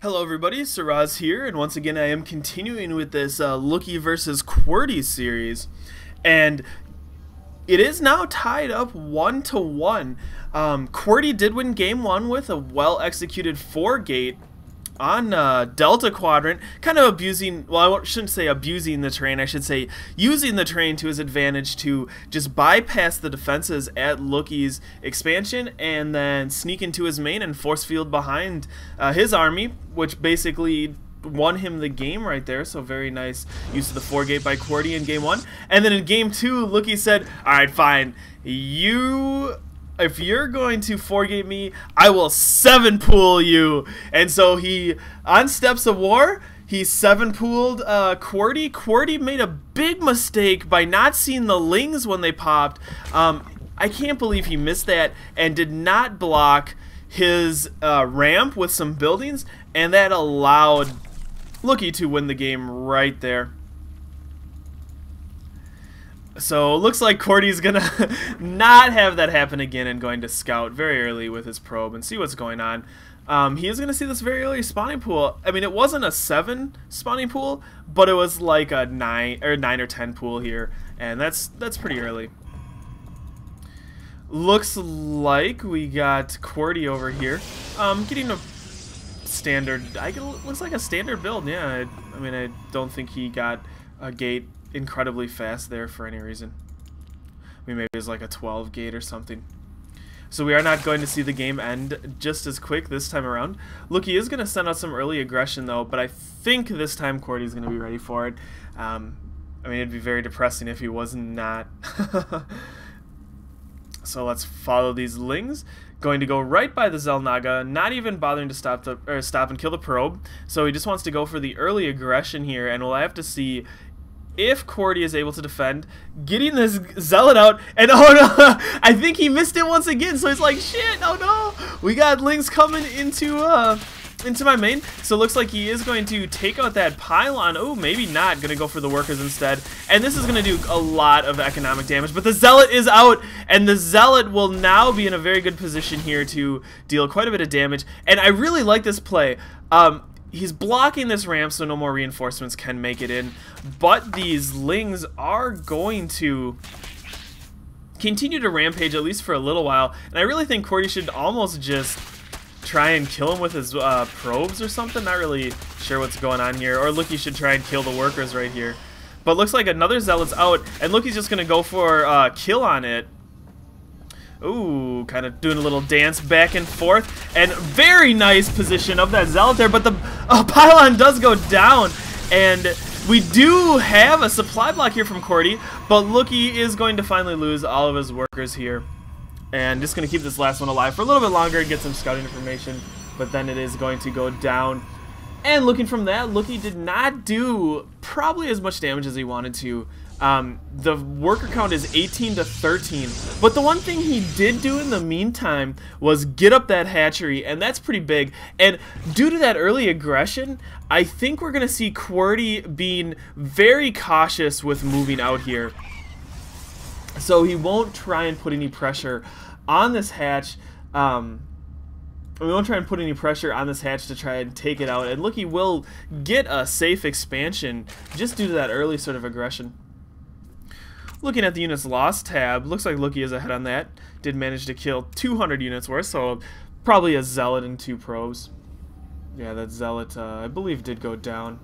Hello everybody, Siraz here, and once again I am continuing with this Looky versus Qwerty series, and it is now tied up 1-1. Qwerty did win game 1 with a well-executed 4-gate on Delta Quadrant, kind of abusing, well, I shouldn't say abusing the terrain, I should say using the terrain to his advantage to just bypass the defenses at Looky's expansion and then sneak into his main and force field behind his army, which basically won him the game right there. So very nice use of the 4-gate by Qwerty in game 1. And then in game 2, Looky said, alright, fine, if you're going to 4-gate me, I will 7-pool you. And so he, on Steps of War, he 7-pooled Qwerty. Qwerty made a big mistake by not seeing the lings when they popped. I can't believe he missed that and did not block his ramp with some buildings, and that allowed Looky to win the game right there. So it looks like Qwerty's gonna not have that happen again and going to scout very early with his probe and see what's going on. He is gonna see this very early spawning pool. I mean, it wasn't a 7 spawning pool, but it was like a 9 or 10 pool here, and that's pretty early. Looks like we got Qwerty over here, getting a standard. Looks like a standard build. Yeah, I mean, I don't think he got a gate incredibly fast there for any reason. I mean, maybe it was like a 12-gate or something. So we are not going to see the game end just as quick this time around. Looky is going to send out some early aggression though, but I think this time Qwerty is going to be ready for it. I mean, it'd be very depressing if he was not. So let's follow these lings. Going to go right by the Xel'Naga, not even bothering to stop and kill the probe. So he just wants to go for the early aggression here, and we'll have to see if Qwerty is able to defend, getting this Zealot out, and oh no, I think he missed it once again, so he's like, shit, oh no, we got lings coming into my main. So it looks like he is going to take out that pylon. Oh, maybe not, gonna go for the workers instead, and this is gonna do a lot of economic damage, but the Zealot is out, and the Zealot will now be in a very good position here to deal quite a bit of damage, and I really like this play. He's blocking this ramp so no more reinforcements can make it in, but these lings are going to continue to rampage at least for a little while, and I really think Qwerty should almost just try and kill him with his probes or something. Not really sure what's going on here, or Looky should try and kill the workers right here. But looks like another Zealot's out, and Looky's just going to go for kill on it. Ooh, kind of doing a little dance back and forth, and very nice position of that Zealot there, but the pylon does go down, and we do have a supply block here from Qwerty, but Looky is going to finally lose all of his workers here, and just going to keep this last one alive for a little bit longer and get some scouting information, but then it is going to go down. And looking from that, Looky did not do probably as much damage as he wanted to. The worker count is 18 to 13, but the one thing he did do in the meantime was get up that hatchery, and that's pretty big. And due to that early aggression, I think we're going to see Qwerty being very cautious with moving out here. So he won't try and put any pressure on this hatch. We won't try and put any pressure on this hatch to try and take it out, and Looky will get a safe expansion just due to that early sort of aggression. Looking at the units lost tab, looks like Looky is ahead on that. Did manage to kill 200 units worth, so probably a Zealot and 2 probes. Yeah, that Zealot, I believe, did go down.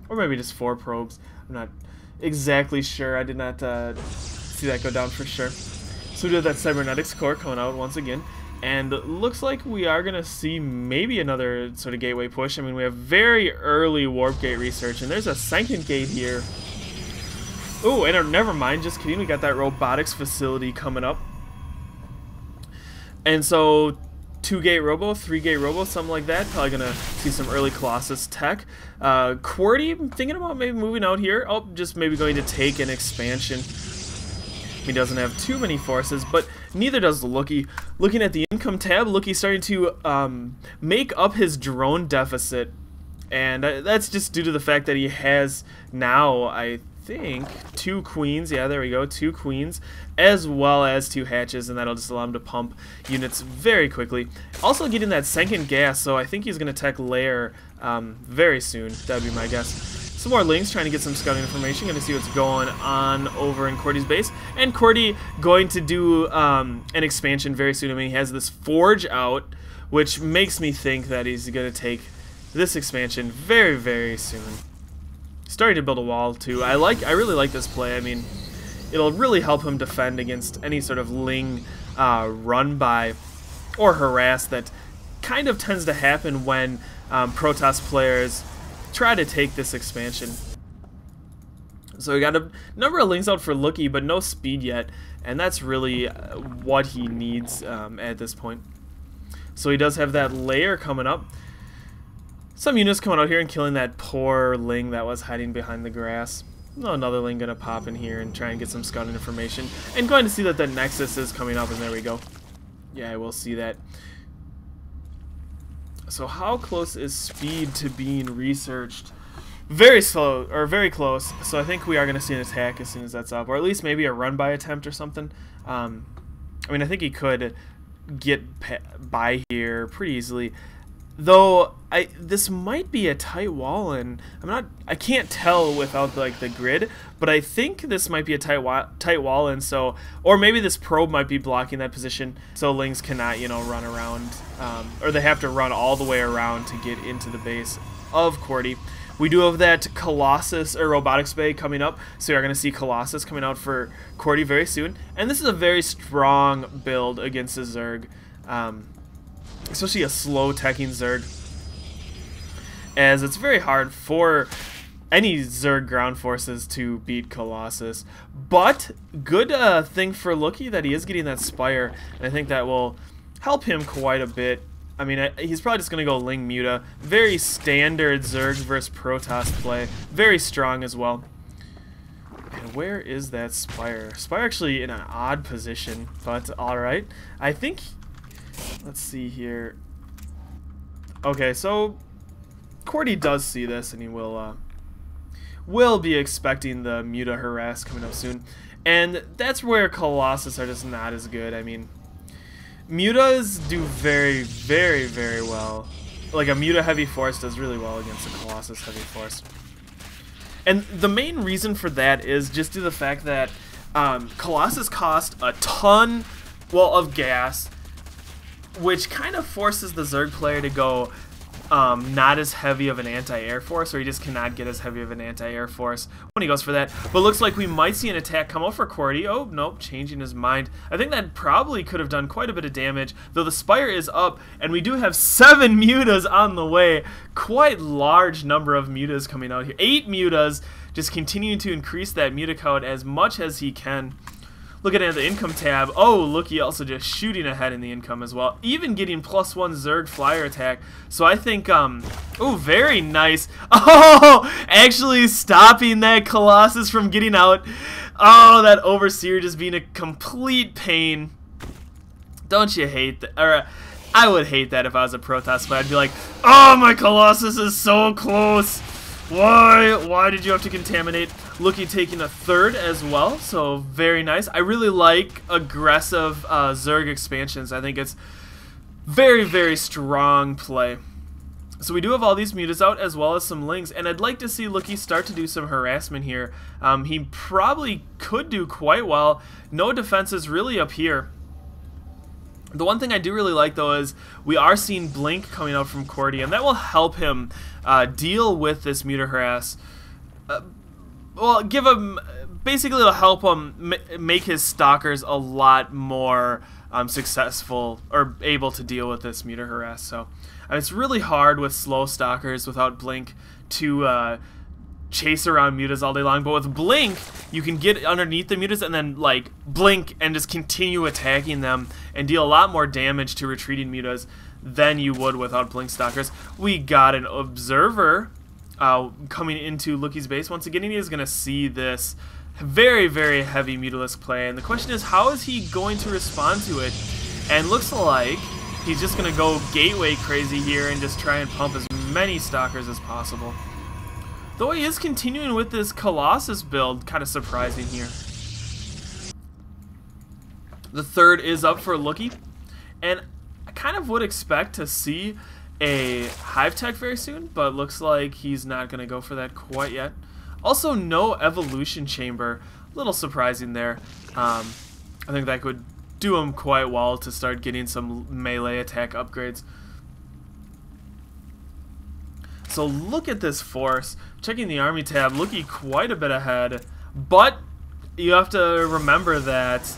Or maybe just 4 probes. I'm not exactly sure. I did not see that go down for sure. So we did that Cybernetics core coming out once again. And looks like we are going to see maybe another sort of gateway push. I mean, we have very early warp gate research, and there's a second gate here. Oh, and never mind, just kidding, we got that robotics facility coming up. And so 2-gate robo, 3-gate robo, something like that. Probably gonna see some early Colossus tech. Qwerty, thinking about maybe moving out here. Oh, just maybe going to take an expansion. He doesn't have too many forces, but neither does Looky. Looking at the income tab, Looky's starting to make up his drone deficit, and that's just due to the fact that he has now, I think, 2 queens. Yeah, there we go, 2 queens, as well as 2 hatches, and that'll just allow him to pump units very quickly. Also getting that second gas, so I think he's going to tech lair very soon. That'd be my guess. Some more links, trying to get some scouting information. Going to see what's going on over in Qwerty's base. And Qwerty going to do an expansion very soon. I mean, he has this forge out, which makes me think that he's going to take this expansion very, very soon. Starting to build a wall too. I really like this play. I mean, it'll really help him defend against any sort of Ling run by or harass that kind of tends to happen when Protoss players try to take this expansion. So we got a number of links out for Looky, but no speed yet, and that's really what he needs at this point. So he does have that layer coming up. Some units coming out here and killing that poor Ling that was hiding behind the grass. Oh, another Ling gonna pop in here and try and get some scouting information. And going to see that the Nexus is coming up, and there we go. Yeah, we'll see that. So how close is speed to being researched? Very slow, or very close. So I think we are going to see an attack as soon as that's up, or at least maybe a run-by attempt or something. I mean, I think he could get by here pretty easily. Though this might be a tight wall, and I can't tell without like the grid, but I think this might be a tight wall, and so, or maybe this probe might be blocking that position, so Lings cannot, you know, run around, or they have to run all the way around to get into the base of Qwerty. We do have that Colossus or Robotics Bay coming up, so you're going to see Colossus coming out for Qwerty very soon, and this is a very strong build against the Zerg. Especially a slow teching Zerg, as it's very hard for any Zerg ground forces to beat Colossus. But good thing for Looky that he is getting that Spire, and I think that will help him quite a bit. I mean, he's probably just going to go Ling Muta. Very standard Zerg versus Protoss play. Very strong as well. And where is that Spire? Spire actually in an odd position, but alright. I think... Let's see here. Okay, so Qwerty does see this, and he will be expecting the Muta harass coming up soon. And that's where Colossus are just not as good. I mean, Mutas do very, very, very well. Like a Muta heavy force does really well against a Colossus heavy force. And the main reason for that is just due to the fact that Colossus cost a ton, well, of gas, which kind of forces the Zerg player to go not as heavy of an anti-air force, or he just cannot get as heavy of an anti-air force when he goes for that. But looks like we might see an attack come out for Qwerty. Oh, nope, changing his mind. I think that probably could have done quite a bit of damage, though the Spire is up, and we do have 7 Mutas on the way. Quite large number of Mutas coming out here. 8 Mutas, just continuing to increase that Muta count as much as he can. Looking at the income tab, oh, Looky also just shooting ahead in the income as well. Even getting +1 Zerg flyer attack. So I think, oh, very nice. Oh, actually stopping that Colossus from getting out. Oh, that Overseer just being a complete pain. Don't you hate that? Or, I would hate that if I was a Protoss player. I'd be like, oh, my Colossus is so close. Why did you have to contaminate? Looky taking a 3rd as well, so very nice. I really like aggressive Zerg expansions. I think it's very, very strong play. So we do have all these Mutas out as well as some Lings, and I'd like to see Looky start to do some harassment here. He probably could do quite well. No defenses really up here. The one thing I do really like, though, is we are seeing Blink coming out from Qwerty, and that will help him deal with this Muta harass. Well, give him... Basically, it'll help him make his Stalkers a lot more successful, or able to deal with this Muta harass. So it's really hard with slow Stalkers without Blink to chase around Mutas all day long, but with Blink, you can get underneath the Mutas and then, like, blink and just continue attacking them and deal a lot more damage to retreating Mutas than you would without Blink Stalkers. We got an Observer coming into Looky's base. Once again, he is going to see this very, very heavy Mutalisk play, and the question is, how is he going to respond to it? And looks like he's just going to go gateway crazy here and just try and pump as many Stalkers as possible. Though he is continuing with this Colossus build, kind of surprising here. The third is up for Looky, and I kind of would expect to see a Hive Tech very soon, but looks like he's not going to go for that quite yet. Also, no Evolution Chamber. A little surprising there. I think that could do him quite well to start getting some melee attack upgrades. So look at this force. Checking the army tab, Looky quite a bit ahead, but you have to remember that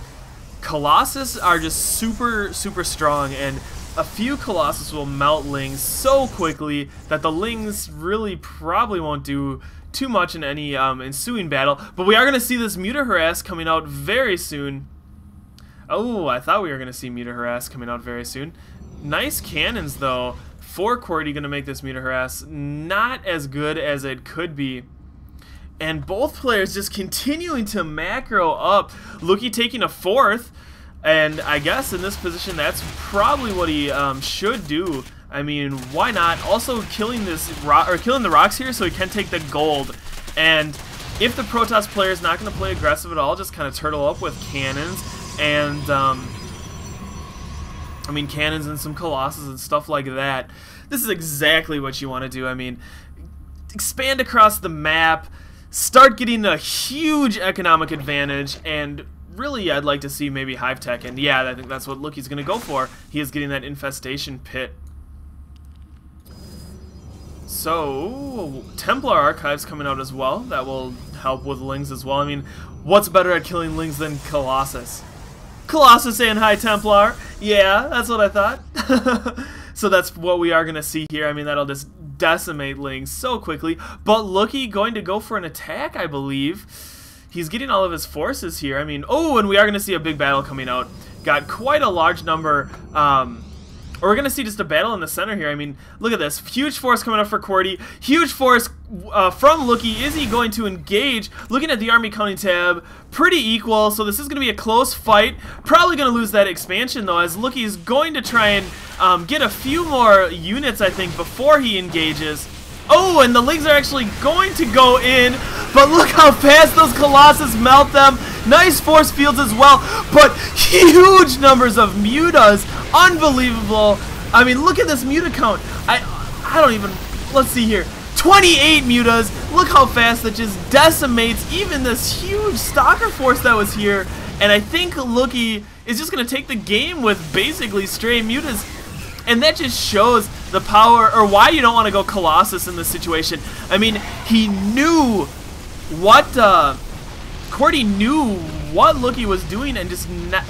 Colossus are just super strong, and a few Colossus will melt Lings so quickly that the Lings really probably won't do too much in any ensuing battle. But we are going to see this Muta-Harass coming out very soon. Oh, I thought we were going to see Muta-Harass coming out very soon. Nice cannons, though. For Qwerty, going to make this Muta-Harass not as good as it could be. And both players just continuing to macro up. Looky taking a fourth, and I guess in this position that's probably what he should do. I mean, why not? Also killing this killing the rocks here so he can take the gold. And if the Protoss player is not going to play aggressive at all, just kind of turtle up with cannons and I mean, cannons and some Colossus and stuff like that. This is exactly what you want to do. I mean, expand across the map, start getting a huge economic advantage, and really I'd like to see maybe Hive Tech, and yeah, I think that's what Looky's going to go for. He is getting that infestation pit. So, Templar Archives coming out as well. That will help with Lings as well. I mean, what's better at killing Lings than Colossus? Colossus and High Templar. Yeah, that's what I thought. So that's what we are going to see here. I mean, that'll just decimate Lings so quickly. But Looky going to go for an attack, I believe. He's getting all of his forces here. I mean, oh, and we are going to see a big battle coming out. Got quite a large number. Or we're going to see just a battle in the center here. I mean, look at this. Huge force coming up for Qwerty. Huge force from Looky. Is he going to engage? Looking at the army counting tab, pretty equal. So this is going to be a close fight. Probably going to lose that expansion, though, as Looky is going to try and get a few more units, I think, before he engages. Oh, and the Lings are actually going to go in, but look how fast those Colossus melt them. Nice force fields as well, but huge numbers of mutas. Unbelievable. I mean, look at this muta count. I don't even, let's see here. 28 mutas. Look how fast that just decimates even this huge stalker force that was here. And I think Looky is just going to take the game with basically stray mutas. And that just shows the power, or why you don't want to go Colossus in this situation. I mean, he knew what, Qwerty knew what Looky was doing and just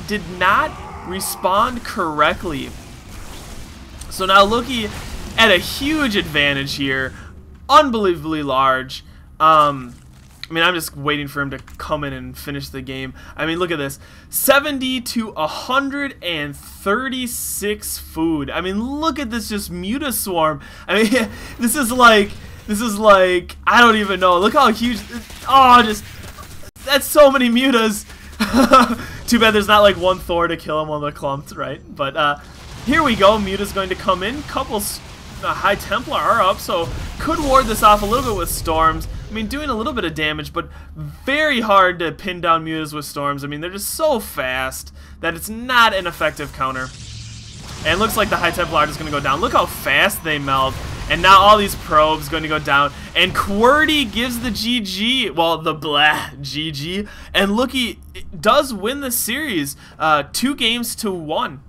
did not respond correctly. So now Looky at a huge advantage here. Unbelievably large. I mean, I'm just waiting for him to come in and finish the game. I mean, look at this. 70 to 136 food. I mean, look at this just muta swarm. I mean, this is like, I don't even know. Look how huge, oh, just, that's so many mutas. Too bad there's not like one Thor to kill him on the clumped, right? But here we go. Muta's going to come in. Couple High Templar are up, so could ward this off a little bit with storms. I mean, doing a little bit of damage, but very hard to pin down mutas with storms. I mean, they're just so fast that it's not an effective counter. And it looks like the High Templar are just going to go down. Look how fast they melt. And now all these probes going to go down. And Qwerty gives the GG. Well, the blah GG. And Looky does win the series 2 games to 1.